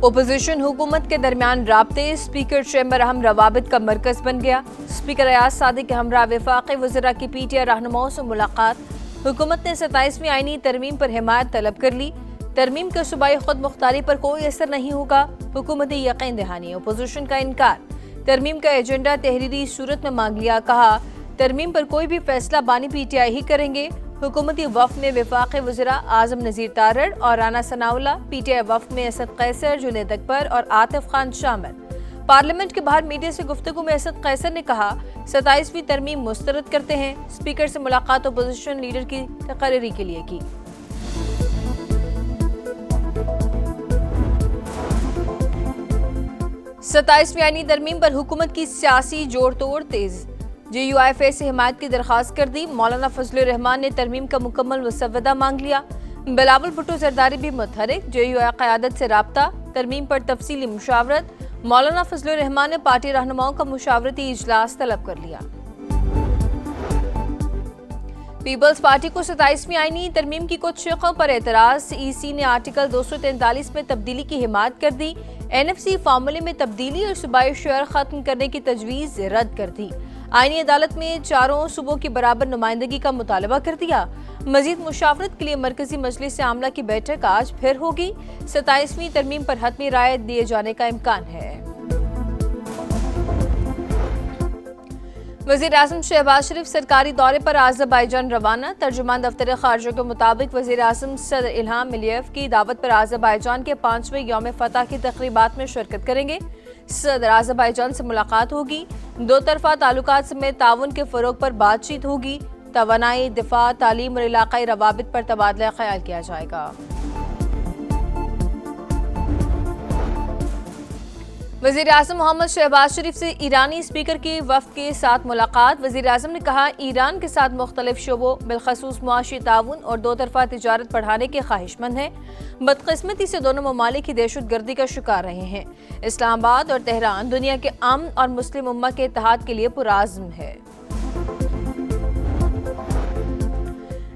Opposition हुकूमत के दरमियान राब्ते, स्पीकर चैम्बर अहम रवाबित का मरकज बन गया। स्पीकर अयाज सादिक के हमरा वफाकी वज़रा की पीटीआई रहनुमाओं से मुलाकात। हुकूमत ने 27वीं आईनी तरमीम पर हिमायत तलब कर ली। तरमीम के सूबाई खुद मुख्तारी पर कोई असर नहीं होगा, हुकूमती यकीन दहानी। ओपोजिशन का इनकार। तरमीम का एजेंडा तहरीरी सूरत में मांग लिया। कहा तरमीम पर कोई भी फैसला बानी पीटीआई ही करेंगे। हुकूमती वफ़द में वफाकी वज़रा आज़म नज़ीर तारड़ और राना सनाउल्लाह, पीटीआई वफ़द में असद कैसर, जुनैद अकबर और आतिफ खान शामिल। पार्लियामेंट के बाहर मीडिया से गुफ्तगू में असद कैसर ने कहा 27वीं तरमीम मुस्तरद करते हैं। स्पीकर से मुलाकात ओपोजिशन लीडर की तकरीरी के लिए की। सत्ताईसवीं आईनी तरमीम पर हुकूमत की सियासी जोड़ तोड़ तेज। JUIF से हिमायत की दरख्वास्त कर दी। मौलाना फजलुर रहमान ने तरमीम का मुकम्मल मुसव्वदा मांग लिया। बिलावल भुट्टो जरदारी भी मुतहरिक। JUI क़यादत से राब्ता, तरमीम पर तफसीली मुशावरत। मौलाना फजलुर रहमान ने पार्टी रहनुमाओं का मुशावरती इजलास तलब कर लिया। पीपल्स पार्टी को 27वीं आईनी तरमीम की कुछ शिक़ों पर एतराज। EC ने आर्टिकल 243 में तब्दीली की हिमायत कर दी। NFC फार्मूले में तब्दीली और सूबाई शेयर खत्म करने की तजवीज़ रद्द कर दी। आईनी अदालत में चारों सूबों की बराबर नुमाइंदगी का मुतालबा कर दिया। मजीद मुशावरत के लिए मरकजी मजलिस आमला की बैठक आज फिर होगी। 27वीं तरमीम पर हतमी राय दिए जाने का इम्कान है। वज़ीर आज़म शहबाज शरीफ सरकारी दौरे पर आज़रबाईजान रवाना। तर्जुमान दफ्तर खारजा के मुताबिक वज़ीर आज़म सदर इल्हाम अलियव की दावत पर आज़रबाईजान के 5वें यौम फतह की तक़रीबात में शिरकत करेंगे। सदर आज़रबाईजान से मुलाकात होगी। दो तरफा ताल्लुकात समेत ताउन के फ़रोग पर बातचीत होगी। तवानाई, दिफा, तालीम और इलाकाई रवाबित पर तबादला ख्याल किया जाएगा। वज़ीर आज़म मोहम्मद शहबाज शरीफ से ईरानी स्पीकर की वफ़द के साथ मुलाकात। वज़ीर आज़म ने कहा ईरान के साथ मुख्तलिफ शोबों बिलखसूस मुआशी ताउन और दो तरफा तिजारत बढ़ाने के ख्वाहिशमंद हैं। बदकिस्मती से दोनों ममालिक की दहशतगर्दी का शिकार रहे हैं। इस्लामाबाद और तेहरान दुनिया के अमन और मुस्लिम उम्मा के इत्तेहाद के लिए पुरआज़्म है।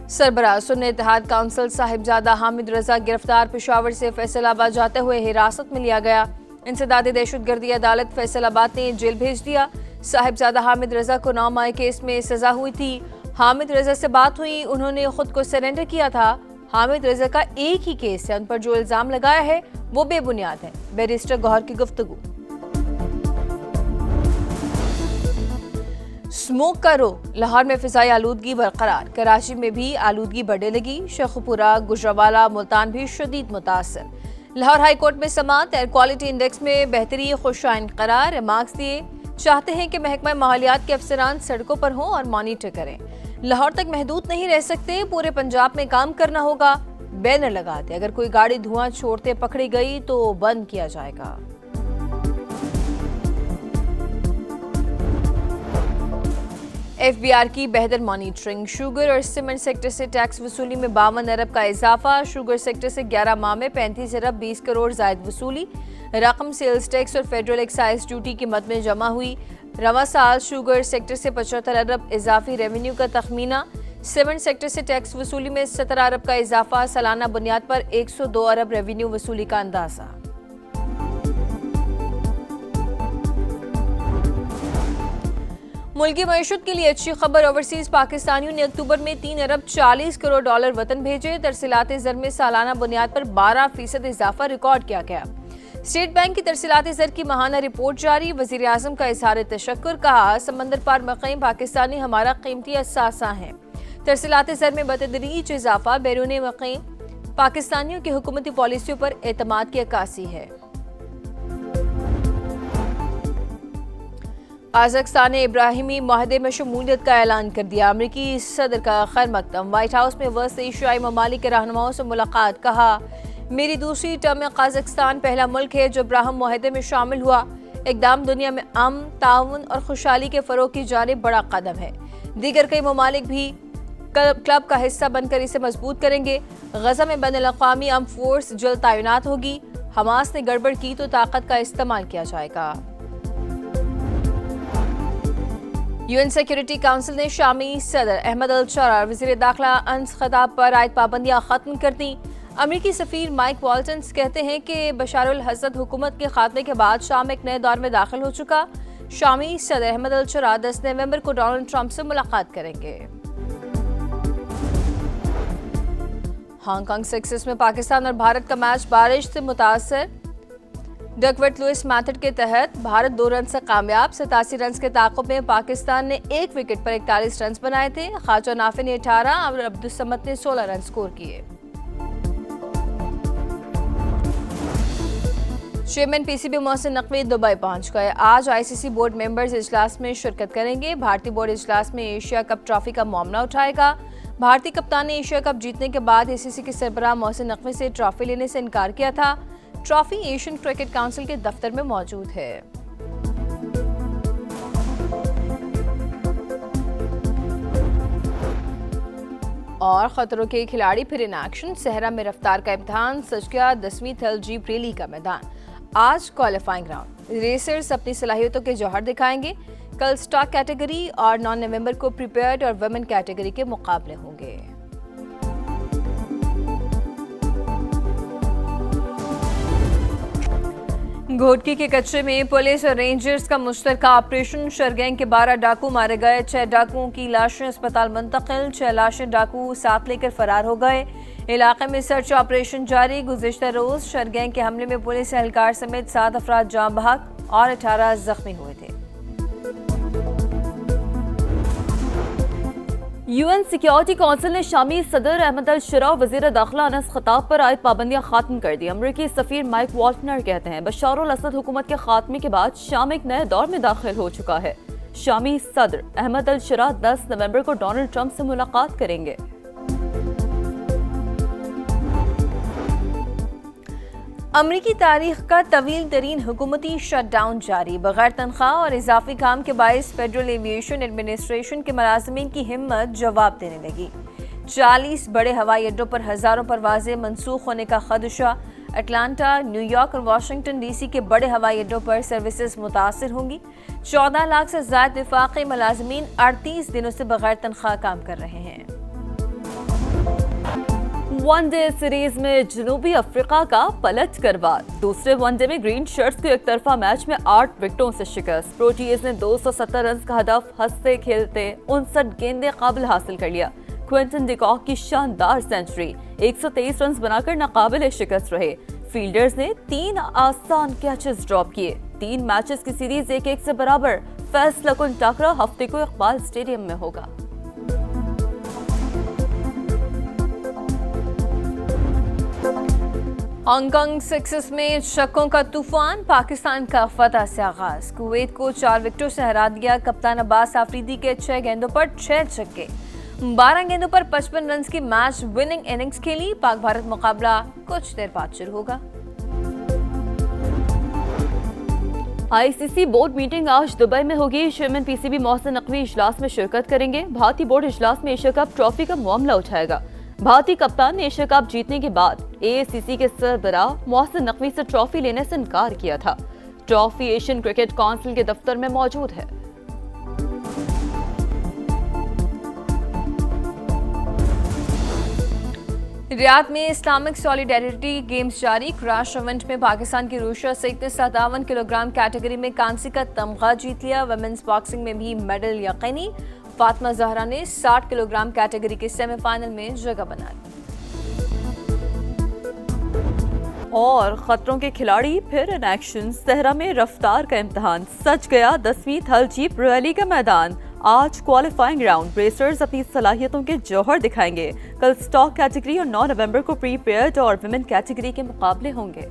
सरबराह सुन्नी इत्तेहाद काउंसिल साहिबजादा हामिद रजा गिरफ्तार। पेशावर से फैसलाबाद जाते हुए हिरासत में लिया गया। इंसदादी दहशतगर्दी अदालत फैसलाबाद ने जेल भेज दिया। साहिबजादा हामिद रजा को 9 माह केस में सजा हुई थी। हामिद रजा से बात हुई, उन्होंने खुद को सरेंडर किया था। हामिद रजा का एक ही केस है, उन पर जो इल्जाम लगाया है वो बेबुनियाद है। बैरिस्टर गौहर की गुफ्तगू। स्मोक का रो, लाहौर में फिजाई आलूदगी बरकरार। कराची में भी आलूदगी बढ़ने लगी। शेखुपुरा, गुजरावाला, मुल्तान भी शदीद मुतासर। लाहौर हाई कोर्ट में समाअत। एयर क्वालिटी इंडेक्स में बेहतरी खुशाइन करार। मार्क्स दिए। चाहते हैं कि महकमा माहौलियात के अफसरान सड़कों पर हों और मॉनिटर करें। लाहौर तक महदूद नहीं रह सकते, पूरे पंजाब में काम करना होगा। बैनर लगाते अगर कोई गाड़ी धुआं छोड़ते पकड़ी गई तो बंद किया जाएगा। FBR की बेहतर मॉनिटरिंग। शुगर और सीमेंट सेक्टर से टैक्स वसूली में 52 अरब का इजाफा। शुगर सेक्टर से 11 माह में 35 अरब 20 करोड़ जायद वसूली। रकम सेल्स टैक्स और फेडरल एक्साइज ड्यूटी की मद में जमा हुई। रवा साल शुगर सेक्टर से 75 अरब इजाफी रेवेन्यू का तखमीना। सीमेंट सेक्टर से टैक्स वसूली में 17 अरब का इजाफा। सालाना बुनियाद पर 102 अरब रेवेन्यू वसूली का अंदाजा। मुल्की मईशत के लिए अच्छी खबर। ओवरसीज पाकिस्तानियों ने अक्टूबर में 3 अरब 40 करोड़ डॉलर वतन भेजे। तरसीलात ज़र में सालाना बुनियाद पर 12% इजाफा रिकॉर्ड किया गया। स्टेट बैंक की तरसीलात ज़र की माहाना रिपोर्ट जारी। वज़ीर आज़म का इज़हार तशक्कुर। कहा समंदर पार मक़ीम पाकिस्तानी हमारा कीमती असासा हैं। तरसीलात ज़र में बतदरीज इजाफा बैरून मक़ीम पाकिस्तानियों की हुकूमती पॉलिसियों पर एतमाद की अक्कासी है। कजाकिस्तान ने इब्राहिमी माहदे में शमूलियत का ऐलान कर दिया। अमरीकी सदर का खैर मकदम। व्हाइट हाउस में वस्त एशियाई ममालिक के रहनुमाओं से मुलाकात। कहा मेरी दूसरी टर्म में कजाकिस्तान पहला मुल्क है जो इब्राहिम माहदे में शामिल हुआ। इक़दाम दुनिया में अमन, ताउन और खुशहाली के फ़रोग़ की जानिब बड़ा कदम है। दीगर कई ममालिक भी क्लब का हिस्सा बनकर इसे मजबूत करेंगे। गजा में बैनुल-अक़वामी आर्म फोर्स जल्द तैनात होगी। हमास ने गड़बड़ की तो ताकत का इस्तेमाल किया जाएगा। UN सिक्योरिटी काउंसिल ने शामी सदर अहमद अल-शरार वज़ीर दाखिला अंस खिताब पर आयद पाबंदियां खत्म कर दी। अमेरिकी सफीर माइक वॉल्टन्स कहते हैं कि बशार अल असद हुकूमत के खात्मे के बाद शाम एक नए दौर में दाखिल हो चुका। शामी सदर अहमद अल शुरा 10 नवंबर को डोनाल्ड ट्रंप से मुलाकात करेंगे। हांगकांग 6 में पाकिस्तान और भारत का मैच बारिश से मुतासर। डकवर्थ लुइस मेथड के तहत भारत 2 रन से कामयाब। 87 रन के ताक़ुब में पाकिस्तान ने 1 विकेट पर 41 रन बनाए थे। ख्वाजा नाफे ने 18 और अब्दुल समद ने 16 रन स्कोर किए। Chairman PCB Mohsin Naqvi Dubai पहुंच गए। आज आईसीसी बोर्ड मेंबर्स इजलास में शिरकत करेंगे। भारतीय बोर्ड इजलास में एशिया कप ट्रॉफी का मामला उठाएगा। भारतीय कप्तान ने एशिया कप जीतने के बाद आईसीसी के सरबराह मोहसिन नकवी से ट्रॉफी लेने से इनकार किया था। ट्रॉफी एशियन क्रिकेट काउंसिल के दफ्तर में मौजूद है। और खतरों के खिलाड़ी फिर इन एक्शन। सहरा में रफ्तार का इम्तिहान सज गया। 10वीं थल जीप रैली का मैदान। आज क्वालिफाइंग राउंड। रेसर्स अपनी सलाहियतों के जौहर दिखाएंगे। कल स्टॉक कैटेगरी और 9 नवंबर को प्रिपेयर्ड और वुमेन कैटेगरी के मुकाबले होंगे। घोटकी के कच्चे में पुलिस और रेंजर्स का मुश्तरका ऑपरेशन। शरगैंग के 12 डाकू मारे गए। 6 डाकुओं की लाशें अस्पताल मुंतकिल। 6 लाशें डाकू साथ लेकर फरार हो गए। इलाके में सर्च ऑपरेशन जारी। गुज़िश्ता रोज शरगैंग के हमले में पुलिस एहलकार समेत 7 अफराद जाँ बहक और 18 जख्मी हुए थे। यूएन सिक्योरिटी काउंसिल ने शामी सदर अहमद अल शुरा और वज़ीर दाखिला अनस खताब पर आयद पाबंदियां खत्म कर दी। अमरीकी सफीर माइक वॉल्टनर कहते हैं बशार अल असद हुकूमत के खात्मे के बाद शाम एक नए दौर में दाखिल हो चुका है। शामी सदर अहमद अल शुरा 10 नवंबर को डोनाल्ड ट्रंप से मुलाकात करेंगे। अमरीकी तारीख का तवील तरीन हुकूमती शटडाउन जारी। बगैर तनख्वाह और इजाफी काम के बायस फेडरल एविएशन एडमिनिस्ट्रेशन के मुलाजिमीन की हिम्मत जवाब देने लगी। 40 बड़े हवाई अड्डों पर हजारों परवाजें मनसूख होने का खदशा। अटलांटा, न्यूयॉर्क और वाशिंगटन डीसी के बड़े हवाई अड्डों पर सर्विसेज मुतासर होंगी। 14 लाख से ज्यादा वफाकी मुलाजिमीन 38 दिनों से बगैर तनख्वाह काम कर रहे हैं। वनडे सीरीज में जनूबी अफ्रीका का पलट करवार। दूसरे वनडे में ग्रीन शर्ट्स के एक तरफा मैच में 8 विकेटों से शिकस्त। प्रोटीज ने 270 रन का हदफ हंसते खेलते 59 गेंदें काबिल हासिल कर लिया। क्विंटन डिकॉक की शानदार सेंचुरी 123 रन बनाकर नाकाबिल शिकस्त रहे। फील्डर्स ने 3 आसान कैचेस ड्रॉप किए। 3 मैचेस की सीरीज 1-1 से बराबर। फैसला कुन टकरा हफ्ते को इकबाल स्टेडियम में होगा। हांगकांग 6 में शकों का तूफान। पाकिस्तान का फतह से आगाज। कुवैत को 4 विकेटों से हरा दिया। कप्तान अब्बास आफरीदी के 6 गेंदों पर 6 छक्के। 12 गेंदों पर 55 रन की मैच विनिंग इनिंग्स खेली। पाक भारत मुकाबला कुछ देर बाद शुरू होगा। आईसीसी बोर्ड मीटिंग आज दुबई में होगी। चेयरमैन पीसीबी मोहसिन नकवी इजलास में शिरकत करेंगे। भारतीय बोर्ड इजलास में एशिया कप ट्रॉफी का मामला उठाएगा। भारतीय कप्तान ने एशिया कप जीतने के बाद एआईसीसी के सरबराह मोहसिन नकवी से ट्रॉफी लेने से इनकार किया था। ट्रॉफी एशियन क्रिकेट काउंसिल के दफ्तर में मौजूद है। रियाद में इस्लामिक सॉलिडेरिटी गेम्स जारी। क्रैश इवेंट में पाकिस्तान की रूशा सईद ने 57 किलोग्राम कैटेगरी में कांसी का तमगा जीत लिया। वुमेन्स बॉक्सिंग में भी मेडल यकीनी। फातिमा जहरा ने 60 किलोग्राम कैटेगरी के सेमीफाइनल में जगह बनाई। और खतरों के खिलाड़ी फिर इन एक्शन। सहरा में रफ्तार का इम्तिहान सज गया। 10वीं थल जीप रैली का मैदान। आज क्वालिफाइंग राउंड। रेसर्स अपनी सलाहियतों के जौहर दिखाएंगे। कल स्टॉक कैटेगरी और 9 नवंबर को प्रीपेयर्ड और वुमेन कैटेगरी के मुकाबले होंगे।